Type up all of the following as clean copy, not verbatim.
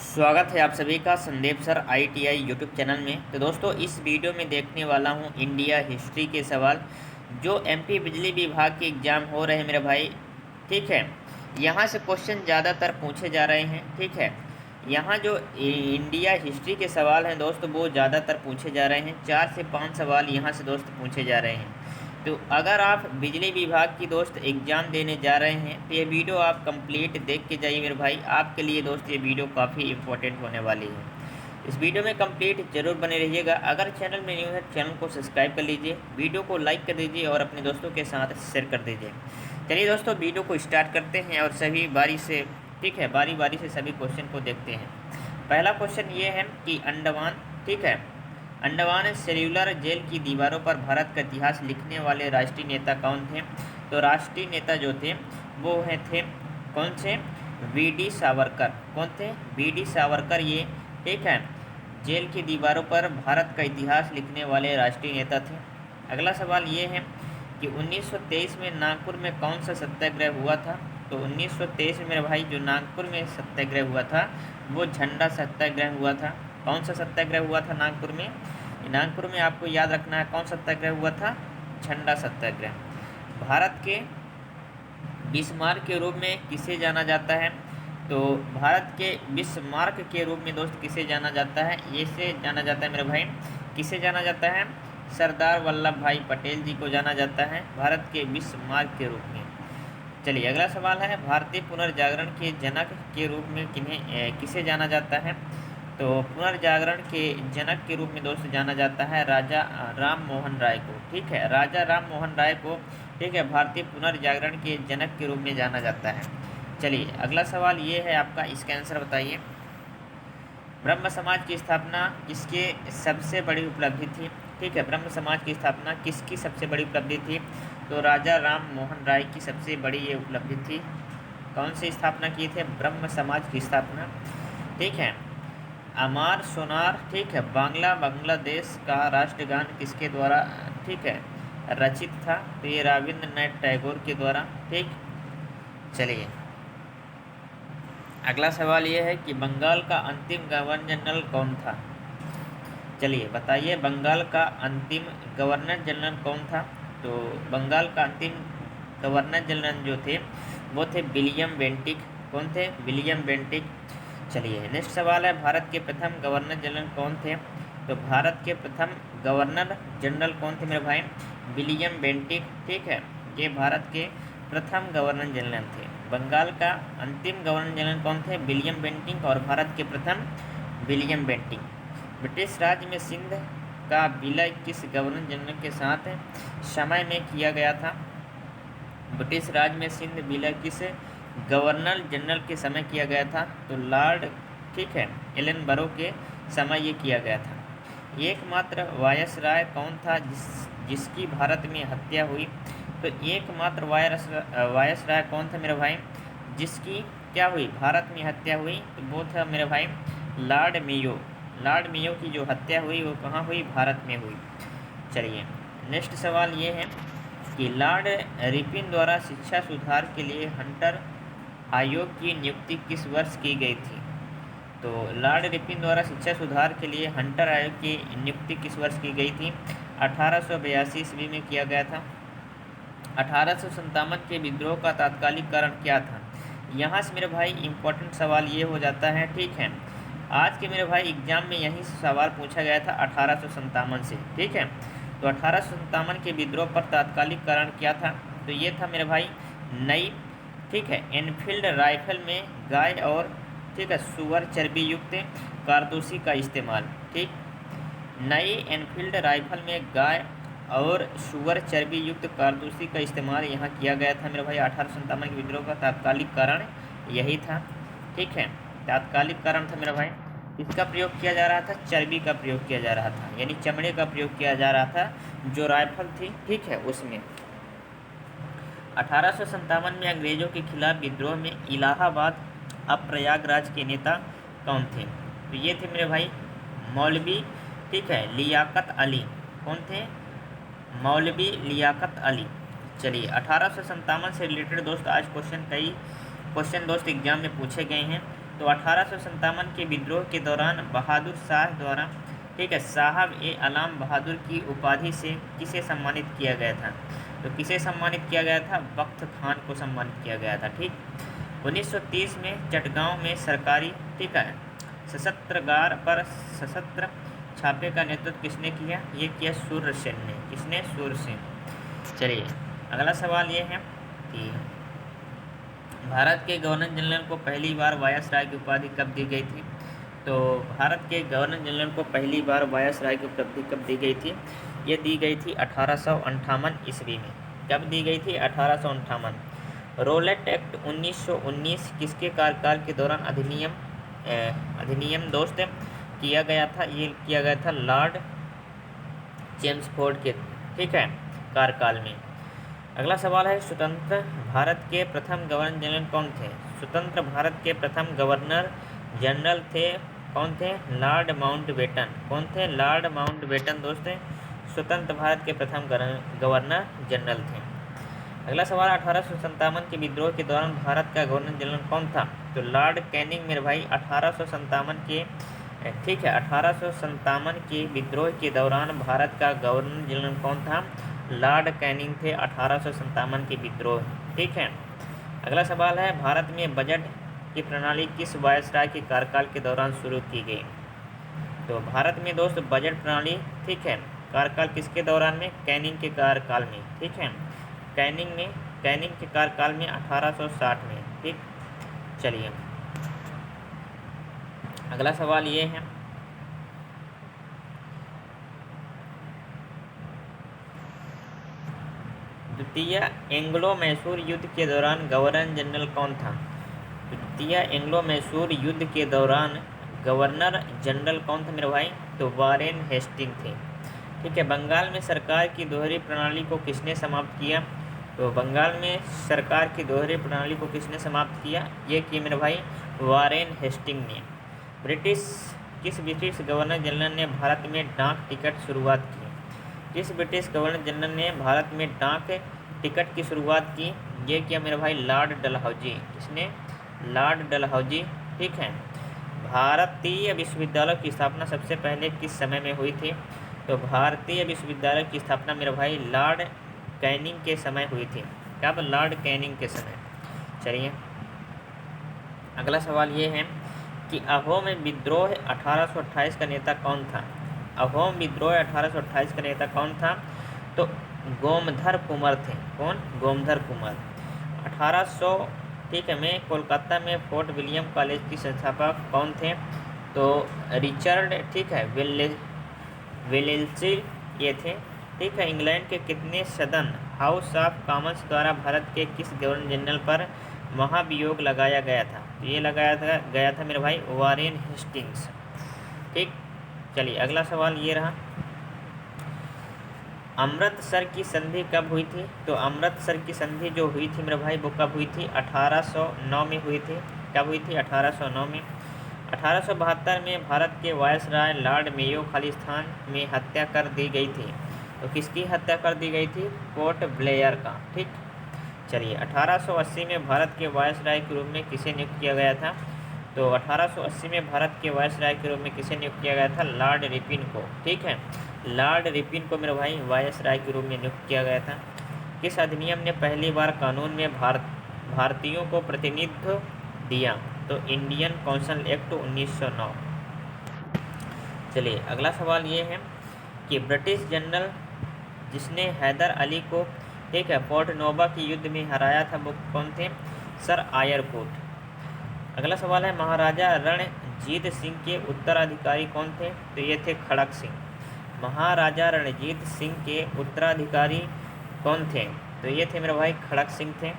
स्वागत है आप सभी का Sandeep sir ITI YouTube channel में। तो दोस्तों इस वीडियो में देखने वाला हूं इंडिया हिस्ट्री के सवाल जो MP बिजली विभाग के एग्ज़ाम हो रहे हैं मेरे भाई। ठीक है, यहां से क्वेश्चन ज़्यादातर पूछे जा रहे हैं। ठीक है, यहां जो इंडिया हिस्ट्री के सवाल हैं दोस्त वो ज़्यादातर पूछे जा रहे हैं। 4 से 5 सवाल यहां से दोस्त पूछे जा रहे हैं। तो अगर आप बिजली विभाग की दोस्त एग्ज़ाम देने जा रहे हैं तो ये वीडियो आप कंप्लीट देख के जाइए मेरे भाई। आपके लिए दोस्त ये वीडियो काफ़ी इम्पोर्टेंट होने वाली है। इस वीडियो में कंप्लीट जरूर बने रहिएगा। अगर चैनल में न्यू है चैनल को सब्सक्राइब कर लीजिए, वीडियो को लाइक कर दीजिए और अपने दोस्तों के साथ शेयर कर दीजिए। चलिए दोस्तों वीडियो को स्टार्ट करते हैं और सभी बारी से ठीक है बारी बारी से सभी क्वेश्चन को देखते हैं। पहला क्वेश्चन ये है कि अंडमान ठीक है अंडमान सेल्यूलर जेल की दीवारों पर भारत का इतिहास लिखने वाले राष्ट्रीय नेता कौन थे? तो राष्ट्रीय नेता जो थे वो थे कौन से? VD सावरकर। कौन थे? VD सावरकर ये ठीक है जेल की दीवारों पर भारत का इतिहास लिखने वाले राष्ट्रीय नेता थे। अगला सवाल ये है कि 1923 में नागपुर में कौन सा सत्याग्रह हुआ था? तो 1923 में मेरे भाई जो नागपुर में सत्याग्रह हुआ था वो झंडा सत्याग्रह हुआ था। कौन सा सत्याग्रह हुआ था नागपुर में? नागपुर में आपको याद रखना है कौन सत्याग्रह हुआ था? झंडा सत्याग्रह। भारत के बिस्मार्क के रूप में किसे जाना जाता है? तो भारत के बिस्मार्क के रूप में दोस्त किसे जाना जाता है? ये से जाना जाता है मेरे भाई, किसे जाना जाता है? सरदार वल्लभ भाई पटेल जी को जाना जाता है भारत के बिस्मार्क के रूप में। चलिए अगला सवाल है, भारतीय पुनर्जागरण के जनक के रूप में किसे जाना जाता है? तो पुनर्जागरण के जनक के रूप में दोस्त जाना जाता है राजा राम मोहन राय को। ठीक है, राजा राम मोहन राय को ठीक है भारतीय पुनर्जागरण के जनक के रूप में जाना जाता है। चलिए अगला सवाल ये है आपका, इसका आंसर बताइए। ब्रह्म समाज की स्थापना किसके सबसे बड़ी उपलब्धि थी? ठीक है, ब्रह्म समाज की स्थापना किसकी सबसे बड़ी उपलब्धि थी? तो राजा राम मोहन राय की सबसे बड़ी ये उपलब्धि थी। कौन सी स्थापना की थे? ब्रह्म समाज की स्थापना। ठीक है, अमार सोनार ठीक है बांग्लादेश का राष्ट्रगान किसके द्वारा ठीक है रचित था? तो ये रविंद्रनाथ टैगोर के द्वारा। ठीक, चलिए अगला सवाल ये है कि बंगाल का अंतिम गवर्नर जनरल कौन था? चलिए बताइए बंगाल का अंतिम गवर्नर जनरल कौन था? तो बंगाल का अंतिम गवर्नर जनरल जो थे वो थे विलियम बेंटिक। कौन थे? William Bentinck. चलिए नेक्स्ट सवाल है, भारत के प्रथम गवर्नर जनरल कौन थे? तो भारत के प्रथम गवर्नर जनरल कौन थे मेरे भाई? William Bentinck. ठीक है, ये भारत के प्रथम गवर्नर जनरल थे। बंगाल का अंतिम गवर्नर जनरल कौन थे? William Bentinck. और भारत के प्रथम विलियम बेंटिक। ब्रिटिश राज में सिंध का विलय किस गवर्नर जनरल के साथ समय में किया गया था? ब्रिटिश राज में सिंध विलय किस गवर्नर जनरल के समय किया गया था? तो लॉर्ड ठीक है एलन के समय ये किया गया था। एकमात्र वायसराय कौन था जिसकी भारत में हत्या हुई? तो एकमात्र वायसराय कौन था मेरे भाई जिसकी क्या हुई? भारत में हत्या हुई? तो वो था मेरे भाई लॉर्ड मेयो। लॉर्ड मेयो की जो हत्या हुई वो कहाँ हुई? भारत में हुई। चलिए नेक्स्ट सवाल ये है कि लॉर्ड रिपिन द्वारा शिक्षा सुधार के लिए हंटर आयोग की नियुक्ति किस वर्ष की गई थी? तो लॉर्ड रिपिन द्वारा शिक्षा सुधार के लिए हंटर आयोग की नियुक्ति किस वर्ष की गई थी? 1882 ईस्वी में किया गया था। 1857 के विद्रोह का तात्कालिक कारण क्या था? यहाँ से मेरे भाई इम्पोर्टेंट सवाल ये हो जाता है। ठीक है, आज के मेरे भाई एग्जाम में यही सवाल पूछा गया था 1857 से। ठीक है, तो 1857 के विद्रोह पर तात्कालिक कारण क्या था? तो ये था मेरे भाई नई ठीक है एनफील्ड राइफल में गाय और ठीक है सुअर चर्बी युक्त कारतूसी का इस्तेमाल। ठीक, नई एनफील्ड राइफल में गाय और सुअर चर्बी युक्त कारतूसी का इस्तेमाल यहाँ किया गया था मेरे भाई। 1857 के विद्रोह का तात्कालिक कारण यही था। ठीक है, तात्कालिक कारण था मेरा भाई। इसका प्रयोग किया जा रहा था, चर्बी का प्रयोग किया जा रहा था, यानी चमड़े का प्रयोग किया जा रहा था जो राइफल थी ठीक है उसमें। 1857 में अंग्रेजों के खिलाफ विद्रोह में इलाहाबाद अब प्रयागराज के नेता कौन थे? तो ये थे मेरे भाई मौलवी ठीक है लियाकत अली। कौन थे? मौलवी लियाकत अली। चलिए 1857 से रिलेटेड दोस्त आज कई क्वेश्चन दोस्त एग्जाम में पूछे गए हैं। तो 1857 के विद्रोह के दौरान बहादुर शाह द्वारा, ठीक है, साहब ए आलम बहादुर की उपाधि से किसे सम्मानित किया गया था? तो किसे सम्मानित किया गया था? बख्त खान को सम्मानित किया गया था। ठीक, 1930 में चटगांव में सरकारी, ठीक है, सशस्त्रागार पर सशस्त्र छापे का नेतृत्व किसने किया? ये किया सूर्य सेन ने। किसने? सूर्य सेन। चलिए अगला सवाल ये है कि भारत के गवर्नर जनरल को पहली बार वायसराय की उपाधि कब दी गई थी? तो भारत के गवर्नर जनरल को पहली बार वायसराय की उपाधि कब दी गई थी? ये दी गई थी 1858 ईस्वी में। कब दी गई थी? 1858। रोलेट एक्ट 1919 किसके कार्यकाल के दौरान अधिनियम दोस्त किया गया था? ये किया गया था लॉर्ड चेम्सफोर्ड के, ठीक है, कार्यकाल में। अगला सवाल है स्वतंत्र भारत के प्रथम गवर्नर जनरल कौन थे? स्वतंत्र भारत के प्रथम गवर्नर जनरल थे, कौन थे? Lord Mountbatten. कौन थे? लॉर्ड माउंटबेटन दोस्त स्वतंत्र भारत के प्रथम गवर्नर जनरल थे। अगला सवाल 1857 के विद्रोह के दौरान भारत का गवर्नर जनरल कौन था? तो लॉर्ड कैनिंग मेरे भाई 1857 के, ठीक है, 1857 के विद्रोह के दौरान भारत का गवर्नर जनरल कौन था? लॉर्ड कैनिंग थे 1857 के विद्रोह, ठीक है। अगला सवाल है भारत में बजट की प्रणाली किस वायसराय के कार्यकाल के दौरान शुरू की गई? तो भारत में दोस्त बजट प्रणाली, ठीक है, कार्यकाल किसके दौरान में? कैनिंग के कार्यकाल में, ठीक है, कैनिंग के कार्यकाल में 1860 में, ठीक। चलिए अगला सवाल ये है द्वितीय एंग्लो मैसूर युद्ध के दौरान गवर्नर जनरल कौन था? द्वितीय एंग्लो मैसूर युद्ध के दौरान गवर्नर जनरल कौन था मेरे भाई? तो वारेन हेस्टिंग थे, ठीक है। बंगाल में सरकार की दोहरी प्रणाली को किसने समाप्त किया? तो बंगाल में सरकार की दोहरी प्रणाली को किसने समाप्त किया? ये किया मेरे भाई वारेन हेस्टिंग ने। किस ब्रिटिश गवर्नर जनरल ने भारत में डाक टिकट शुरुआत की? किस ब्रिटिश गवर्नर जनरल ने भारत में डाक टिकट की शुरुआत की? ये किया मेरे भाई लॉर्ड डलहौजी। किसने? लॉर्ड डलहौजी, ठीक है। भारतीय विश्वविद्यालय की स्थापना सबसे पहले किस समय में हुई थी? तो भारतीय विश्वविद्यालय की स्थापना मेरे भाई लॉर्ड कैनिंग के समय हुई थी। कब? लॉर्ड कैनिंग के समय। चलिए अगला सवाल ये है कि अहोम विद्रोह 1828 का नेता कौन था? अहोम विद्रोह 1828 का नेता कौन था? तो गोमधर कुंवर थे। कौन? गोमधर कुंवर। 1800, ठीक है, में कोलकाता में फोर्ट विलियम कॉलेज की संस्थापक कौन थे? तो रिचर्ड, ठीक है, वेलेस्ली ये थे, ठीक है। इंग्लैंड के कितने सदन हाउस ऑफ कॉमन्स द्वारा भारत के किस गवर्नर जनरल पर महाभियोग लगाया गया था? तो ये लगाया गया था मेरे भाई वारेन हेस्टिंग्स, ठीक। चलिए अगला सवाल ये रहा अमृतसर की संधि कब हुई थी? तो अमृतसर की संधि जो हुई थी मेरे भाई वो कब हुई थी? 1809 में हुई थी। कब हुई थी? 1809 में। 1872 में भारत के वायसराय लॉर्ड मेयो खालिस्तान में हत्या कर दी गई थी। तो किसकी हत्या कर दी गई थी? पोर्ट ब्लेयर का, ठीक। चलिए 1880 में भारत के वायसराय के रूप में किसे नियुक्त किया गया था? तो 1880 में भारत के वायसराय के रूप में किसे नियुक्त किया गया था? लॉर्ड रिपिन को, ठीक है। लॉर्ड रिपिन को मेरे भाई वायसराय के रूप में नियुक्त किया गया था। किस अधिनियम ने पहली बार कानून में भारतीयों को प्रतिनिधित्व दिया? तो इंडियन कौंसिल एक्ट 1909। चलिए अगला सवाल ये है कि ब्रिटिश जनरल जिसने हैदर अली को, ठीक है, फोर्ट नोबा के युद्ध में हराया था वो कौन थे? सर आयरकोट। अगला सवाल है महाराजा रणजीत सिंह के उत्तराधिकारी कौन थे? तो ये थे खड़क सिंह। महाराजा रणजीत सिंह के उत्तराधिकारी कौन थे? तो ये थे मेरे भाई खड़क सिंह थे।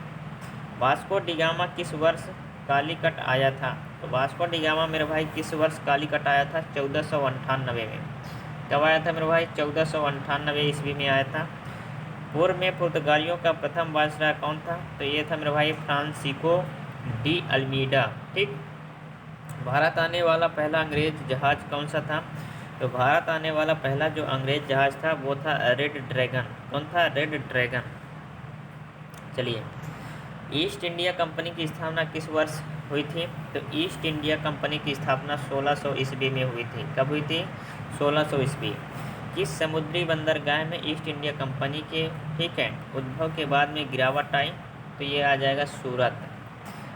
वास्को डिगामा किस वर्ष कालीकट आया था? तो वास्को डिगामा मेरे भाई किस वर्ष कालीकट आया था? 1498 में। कब आया था मेरे भाई? 1498 ईस्वी में आया था। पूर्व में पुर्तगालियों का प्रथम वायसराय कौन था? तो ये था मेरे भाई फ्रांसिस्को डी अल्मीडा, ठीक। भारत आने वाला पहला अंग्रेज जहाज कौन सा था? तो भारत आने वाला पहला जो अंग्रेज जहाज था वो था रेड ड्रैगन। कौन था? Red dragon. चलिए ईस्ट इंडिया कंपनी की स्थापना किस वर्ष हुई थी? तो ईस्ट इंडिया कंपनी की स्थापना 1600 ईस्वी में हुई थी। कब हुई थी? 1600 ईस्वी। किस समुद्री बंदरगाह में ईस्ट इंडिया कंपनी के, ठीक है, उद्भव के बाद में गिरावट आई? तो ये आ जाएगा सूरत।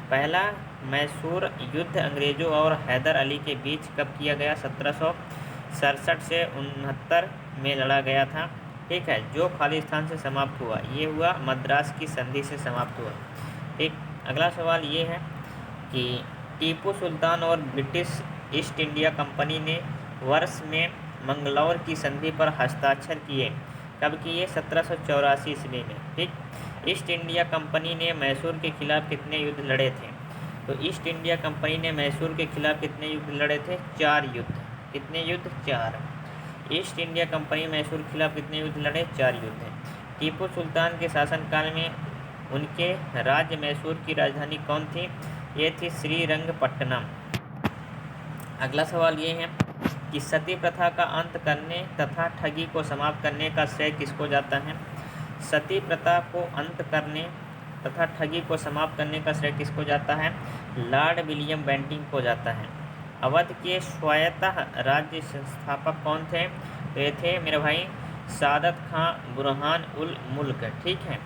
पहला मैसूर युद्ध अंग्रेज़ों और हैदर अली के बीच कब किया गया? 1767 से 69 में लड़ा गया था, ठीक है, जो खालिस्तान से समाप्त हुआ। ये हुआ मद्रास की संधि से समाप्त हुआ। ठीक। अगला सवाल ये है कि टीपू सुल्तान और ब्रिटिश ईस्ट इंडिया कंपनी ने वर्ष में मंगलौर की संधि पर हस्ताक्षर किए। कब किए? 1784 ईस्वी में। ठीक। ईस्ट इंडिया कंपनी ने मैसूर के खिलाफ कितने युद्ध लड़े थे? तो ईस्ट इंडिया कंपनी ने मैसूर के खिलाफ कितने युद्ध लड़े थे? 4 युद्ध। कितने युद्ध? 4। ईस्ट इंडिया कंपनी मैसूर के खिलाफ कितने युद्ध लड़े? 4 युद्ध। टीपू सुल्तान के शासनकाल में उनके राज्य मैसूर की राजधानी कौन थी? ये थी श्रीरंगपट्टनम। अगला सवाल ये है कि सती प्रथा का अंत करने तथा ठगी को समाप्त करने का श्रेय किसको जाता है? सती प्रथा को अंत करने तथा ठगी को समाप्त करने का श्रेय किसको जाता है? लॉर्ड विलियम बेंटिंक को जाता है। अवध के स्वायत्त राज्य संस्थापक कौन थे? तो ये थे मेरे भाई सादत खां बुरहान उल मुल्क। ठीक है।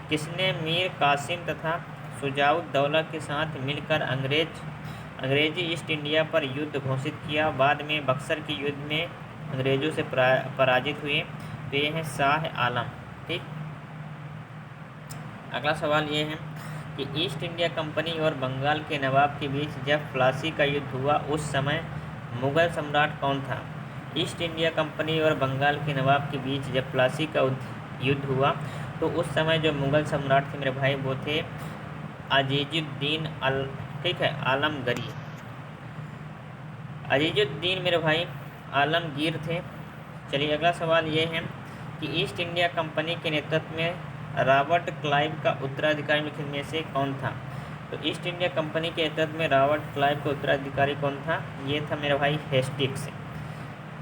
किसने मीर कासिम तथा शुजाउद्दौला के साथ मिलकर अंग्रेजी ईस्ट इंडिया पर युद्ध घोषित किया? बाद में बक्सर के युद्ध में अंग्रेज़ों से पराजित हुए। तो ये है शाह आलम। ठीक। अगला सवाल ये है कि ईस्ट इंडिया कंपनी और बंगाल के नवाब के बीच जब प्लासी का युद्ध हुआ उस समय मुग़ल सम्राट कौन था? ईस्ट इंडिया कंपनी और बंगाल के नवाब के बीच जब प्लासी का युद्ध हुआ तो उस समय जो मुग़ल सम्राट थे मेरे भाई वो थे अजीजुद्दीन ठीक है, आलमगीर। अजीजुद्दीन मेरे भाई आलमगीर थे। चलिए अगला सवाल ये है कि ईस्ट इंडिया कंपनी के नेतृत्व में रॉबर्ट क्लाइव का उत्तराधिकारी निम्नलिखित में से कौन था? तो ईस्ट इंडिया कंपनी के नेतृत्व में रॉबर्ट क्लाइव का उत्तराधिकारी कौन था? ये था मेरे भाई हेस्टिंग्स।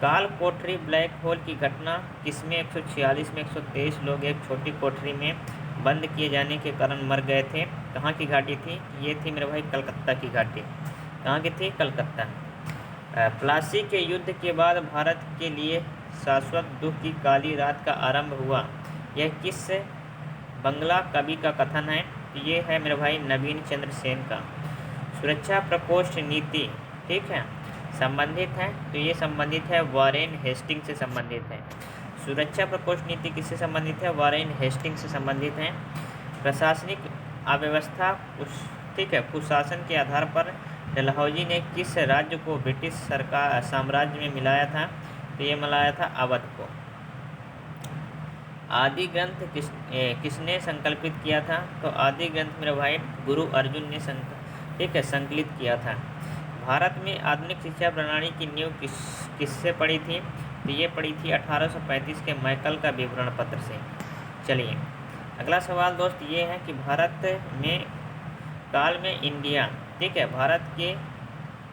काल कोठरी ब्लैक होल की घटना किसमें 146 में 123 लोग एक छोटी कोठरी में बंद किए जाने के कारण मर गए थे? कहाँ की घाटी थी? ये थी मेरे भाई कलकत्ता की घाटी। कहाँ की थी? कलकत्ता। प्लासी के युद्ध के बाद भारत के लिए शाश्वत दुख की काली रात का आरंभ हुआ। यह किस बंगला कवि का कथन है? ये है मेरे भाई नवीन चंद्र सेन का। सुरक्षा प्रकोष्ठ नीति, ठीक है, संबंधित है, तो ये संबंधित है वारेन हेस्टिंग्स से संबंधित है। सुरक्षा प्रकोष्ठ नीति किससे संबंधित है? वारेन हेस्टिंग्स से संबंधित है। प्रशासनिक अव्यवस्था, ठीक है, कुशासन के आधार पर डलहौजी ने किस राज्य को ब्रिटिश सरकार साम्राज्य में मिलाया था? तो ये मिलाया था अवध को। आदि ग्रंथ किसने संकल्पित किया था? तो आदि ग्रंथ मेरे भाई गुरु अर्जुन ने ठीक है, संकलित किया था। भारत में आधुनिक शिक्षा प्रणाली की नींव किससे पड़ी थी? तो ये पड़ी थी 1835 के मैकल का विवरण पत्र से। चलिए अगला सवाल दोस्त ये है कि भारत में काल में इंडिया, ठीक है,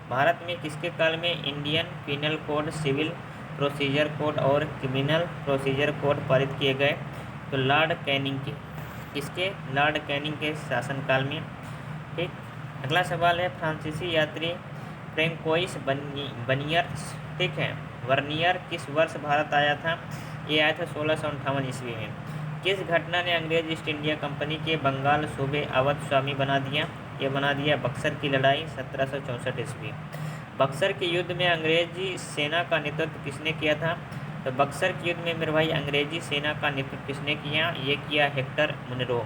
भारत में किसके काल में Indian penal code, civil procedure code और क्रिमिनल प्रोसीजर कोड पारित किए गए? तो लॉर्ड कैनिंग के। किसके? लॉर्ड कैनिंग के शासनकाल में। ठीक। अगला सवाल है फ्रांसीसी यात्री फ्रैंकोइस बर्नियर्स, ठीक है, वर्नियर किस वर्ष भारत आया था? ये आया था 1658 ईस्वी में। किस घटना ने अंग्रेज ईस्ट इंडिया कंपनी के बंगाल सूबे अवध स्वामी बना दिया? ये बना दिया बक्सर की लड़ाई 1764 ईस्वी। बक्सर के युद्ध में अंग्रेजी सेना का नेतृत्व किसने किया था? तो बक्सर के युद्ध में मेरे भाई अंग्रेजी सेना का नेतृत्व किसने किया? ये किया हेक्टर मुनरो।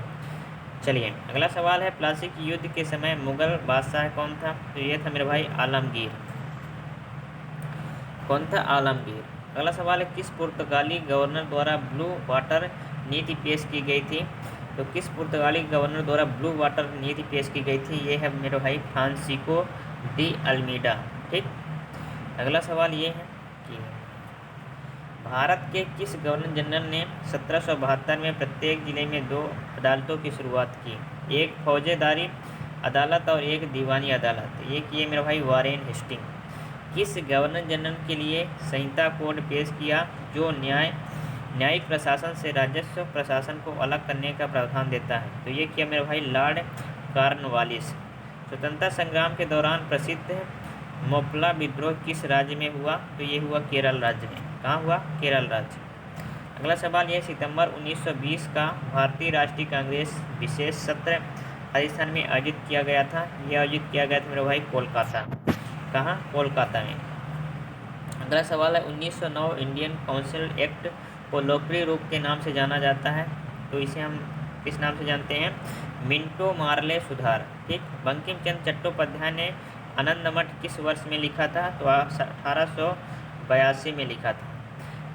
चलिए अगला सवाल है प्लासी के युद्ध के समय मुगल बादशाह कौन था? तो ये था मेरे भाई आलमगीर। कौन था? आलमगीर। अगला सवाल है किस पुर्तगाली गवर्नर द्वारा ब्लू वाटर नीति पेश की गई थी? तो किस पुर्तगाली गवर्नर द्वारा ब्लू वाटर नीति पेश की गई थी? ये है मेरे भाई फ्रांसिस्को डी अल्मीडा। ठीक। अगला सवाल ये है कि भारत के किस गवर्नर जनरल ने 1772 में प्रत्येक जिले में 2 अदालतों की शुरुआत की? एक फौजेदारी अदालत और एक दीवानी अदालत। ये किए मेरे भाई वारेन हेस्टिंग। किस गवर्नर जनरल के लिए संहिता कोड पेश किया जो न्यायिक प्रशासन से राजस्व प्रशासन को अलग करने का प्रावधान देता है? तो ये किया मेरे भाई लॉर्ड कॉर्नवालिस। स्वतंत्रता संग्राम के दौरान प्रसिद्ध मोपला विद्रोह किस राज्य में हुआ? तो ये हुआ केरल राज्य में। कहाँ हुआ? केरल राज्य। अगला सवाल ये, सितंबर 1920 का भारतीय राष्ट्रीय कांग्रेस विशेष सत्र राजस्थान में आयोजित किया गया था। यह आयोजित किया गया था मेरे भाई कोलकाता। कहाँ? कोलकाता में। अगला सवाल है, 1909 इंडियन काउंसिल एक्ट को लोकप्रिय रूप के नाम से जाना जाता है, तो इसे हम किस नाम से जानते हैं? मिंटो मार्ले सुधार। ठीक। बंकिम चंद्र चट्टोपाध्याय ने आनंद मठ किस वर्ष में लिखा था? तो 1882 में लिखा था।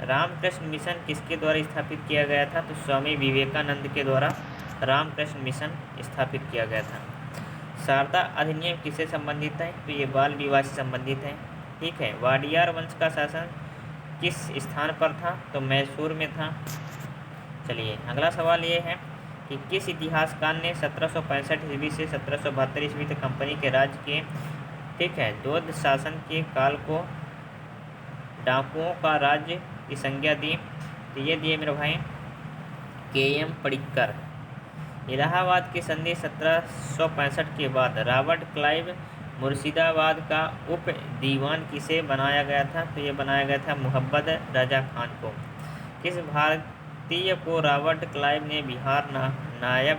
रामकृष्ण मिशन किसके द्वारा स्थापित किया गया था? तो स्वामी विवेकानंद के द्वारा रामकृष्ण मिशन स्थापित किया गया था। शारदा अधिनियम किससे संबंधित है? तो ये बाल विवाह से संबंधित है। ठीक है। वाडियार वंश का शासन किस स्थान पर था? तो मैसूर में था। चलिए अगला सवाल ये है कि किस इतिहासकार ने 1765 ईस्वी से 1772 ईस्वी तक कंपनी के राज्य के, ठीक है, द्वैध शासन के काल को डाकुओं का राज्य की संज्ञा दी? तो ये दिए मेरे भाई KM पडिक्कर। इलाहाबाद की संधि 1765 के बाद रॉबर्ट क्लाइव मुर्शिदाबाद का उप दीवान किसे बनाया गया था? तो ये बनाया गया था मोहम्मद रजा खान को। किस भारतीय को रॉबर्ट क्लाइव ने बिहार नायब,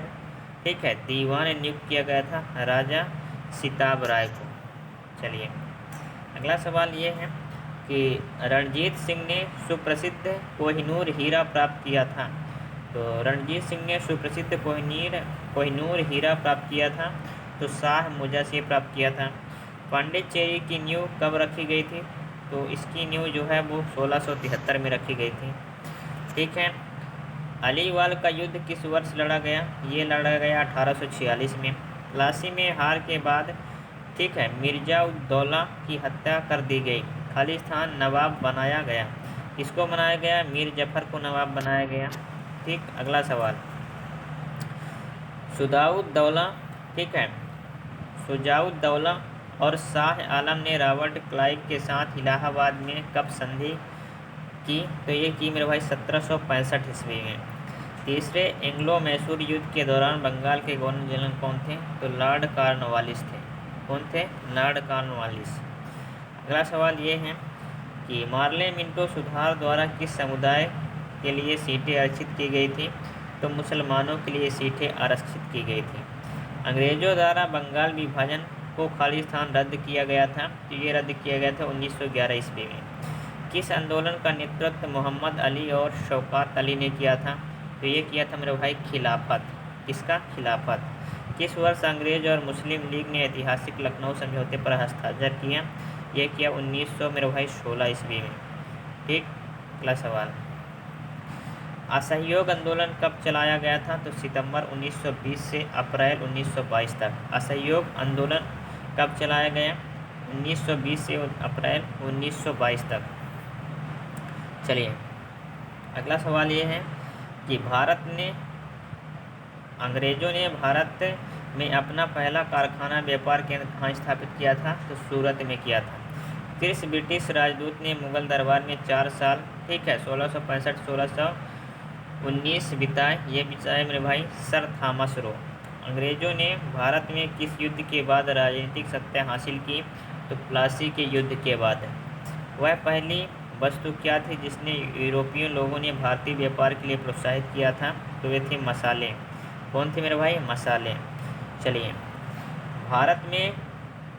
ठीक है, दीवान नियुक्त किया गया था? राजा सिताब राय को। चलिए अगला सवाल ये है कि रणजीत सिंह ने सुप्रसिद्ध कोहिनूर हीरा प्राप्त किया था। तो रणजीत सिंह ने सुप्रसिद्ध कोहिनूर हीरा प्राप्त किया था, तो शाह मुजा से प्राप्त किया था। पांडिचेरी की नींव कब रखी गई थी? तो इसकी नींव जो है वो 1673 में रखी गई थी। ठीक है। अलीवाल का युद्ध किस वर्ष लड़ा गया? ये लड़ा गया 1846 में। प्लासी में हार के बाद, ठीक है, मिर्जा उद्दौला की हत्या कर दी गई। खालिस्तान नवाब बनाया गया। किसको बनाया गया? मीर जफर को नवाब बनाया गया। ठीक। अगला सवाल, शुजाउद्दौला, ठीक है, शुजाउद्दौला और शाह आलम ने रॉबर्ट क्लाइव के साथ इलाहाबाद में कब संधि की? तो ये की मेरे भाई 1765 ईस्वी में। तीसरे एंग्लो मैसूर युद्ध के दौरान बंगाल के गवर्नर जनरल कौन थे? तो लॉर्ड कॉर्नवालिस थे। कौन थे? Lord Cornwallis. अगला सवाल ये है कि मार्ले मिंटो सुधार द्वारा किस समुदाय के लिए सीटें आरक्षित की गई थी? तो मुसलमानों के लिए सीटें आरक्षित की गई थी। अंग्रेजों द्वारा बंगाल विभाजन को खालिस्तान रद्द किया गया था। तो ये रद्द किया गया था 1911 ईस्वी में। किस आंदोलन का नेतृत्व मोहम्मद अली और शौकत अली ने किया था? तो ये किया था मेरे भाई खिलाफत। किसका? खिलाफत। किस वर्ष अंग्रेज और मुस्लिम लीग ने ऐतिहासिक लखनऊ समझौते पर हस्ताक्षर किया? ये किया 1900 मेरे भाई 16 ईस्वी में। ठीक। अगला सवाल, असहयोग आंदोलन कब चलाया गया था? तो सितंबर 1920 से अप्रैल 1922 तक। असहयोग आंदोलन कब चलाया गया? 1920 से अप्रैल 1922 तक। चलिए अगला सवाल ये है कि अंग्रेज़ों ने भारत में अपना पहला कारखाना व्यापार केंद्र कहाँ स्थापित किया था? तो सूरत में किया था। किस ब्रिटिश राजदूत ने मुगल दरबार में 4 साल, ठीक है, 1665-1619 बिताए? ये बिताए मेरे भाई सर थॉमस रो। अंग्रेज़ों ने भारत में किस युद्ध के बाद राजनीतिक सत्ता हासिल की? तो प्लासी के युद्ध के बाद। वह पहली वस्तु क्या थी जिसने यूरोपीय लोगों ने भारतीय व्यापार के लिए प्रोत्साहित किया था? तो वे थे मसाले। कौन थे मेरे भाई? मसाले। चलिए, भारत में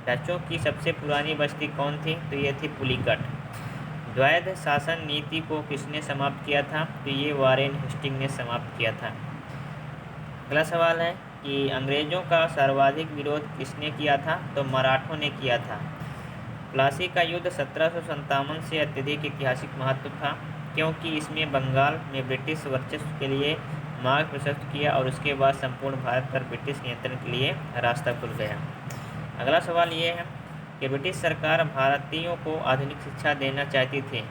डचों की सबसे पुरानी बस्ती कौन थी? तो ये थी पुलिकट। द्वैध शासन नीति को किसने समाप्त किया था? तो ये वारेन हेस्टिंग ने समाप्त किया था। अगला सवाल है कि अंग्रेज़ों का सर्वाधिक विरोध किसने किया था? तो मराठों ने किया था। प्लासी का युद्ध 1757 से अत्यधिक ऐतिहासिक महत्व था क्योंकि इसमें बंगाल में ब्रिटिश वर्चस्व के लिए मार्ग प्रशस्त किया और उसके बाद संपूर्ण भारत पर ब्रिटिश नियंत्रण के लिए रास्ता खुल गया। अगला सवाल ये है कि ब्रिटिश सरकार भारतीयों को आधुनिक शिक्षा देना चाहती थी।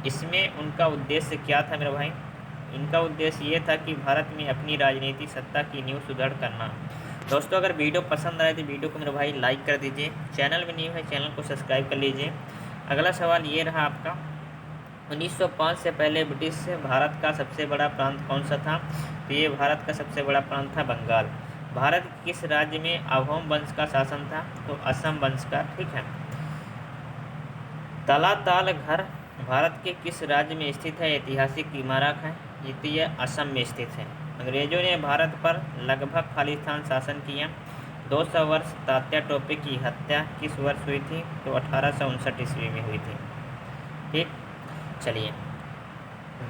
इसमें उनका उद्देश्य क्या था मेरे भाई? इनका उद्देश्य ये था कि भारत में अपनी राजनीतिक सत्ता की नींव सुदृढ़ करना। दोस्तों, अगर वीडियो पसंद आए तो वीडियो को मेरे भाई लाइक कर दीजिए। चैनल में न्यू है, चैनल को सब्सक्राइब कर लीजिए। अगला सवाल ये रहा आपका, 1905 से पहले ब्रिटिश भारत का सबसे बड़ा प्रांत कौन सा था? तो ये भारत का सबसे बड़ा प्रांत था बंगाल। भारत के किस राज्य में अहोम वंश का शासन था? तो असम वंश का। ठीक है। तलाताल घर भारत के किस राज्य में स्थित है? ऐतिहासिक इमारत है, यह असम में स्थित है। अंग्रेजों ने भारत पर लगभग खालिस्तान शासन किया। 200 वर्ष तात्या टोपे की हत्या किस वर्ष हुई थी? तो 1859 ईस्वी में हुई थी। ठीक। चलिए,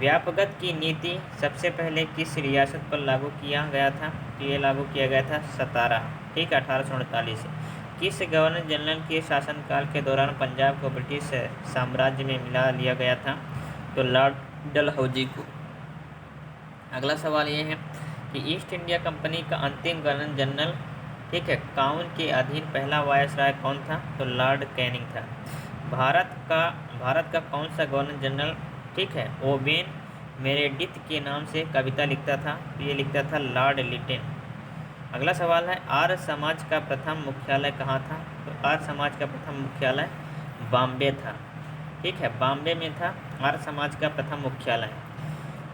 व्यापगत की नीति सबसे पहले किस रियासत पर लागू किया गया था? तो ये लागू किया गया था सतारा। ठीक है, 1848। किस गवर्नर जनरल के शासनकाल के दौरान पंजाब को ब्रिटिश साम्राज्य में मिला लिया गया था? तो लॉर्ड डलहौजी को। अगला सवाल ये है कि ईस्ट इंडिया कंपनी का अंतिम गवर्नर जनरल, ठीक है, काउन के अधीन पहला वायसराय कौन था? तो लॉर्ड कैनिंग था। भारत का कौन सा गवर्नर जनरल, ठीक है, ओवेन मेरेडिथ के नाम से कविता लिखता था? तो ये लिखता था लॉर्ड लिटिन। अगला सवाल है, आर्य समाज का प्रथम मुख्यालय कहाँ था? तो आर्य समाज का प्रथम मुख्यालय बॉम्बे था। ठीक है, बॉम्बे में था आर्य समाज का प्रथम मुख्यालय।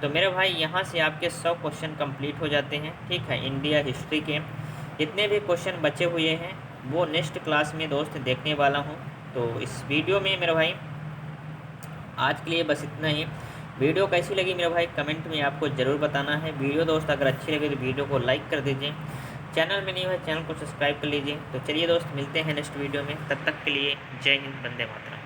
तो मेरे भाई यहाँ से आपके 100 क्वेश्चन कंप्लीट हो जाते हैं। ठीक है, इंडिया हिस्ट्री के जितने भी क्वेश्चन बचे हुए हैं वो नेक्स्ट क्लास में दोस्त देखने वाला हूँ। तो इस वीडियो में मेरे भाई आज के लिए बस इतना ही। वीडियो कैसी लगी मेरे भाई कमेंट में आपको ज़रूर बताना है। वीडियो दोस्त अगर अच्छी लगे तो वीडियो को लाइक कर दीजिए। चैनल में नहीं है चैनल को सब्सक्राइब कर लीजिए। तो चलिए दोस्त, मिलते हैं नेक्स्ट वीडियो में। तब तक के लिए जय हिंद, वंदे मातरम।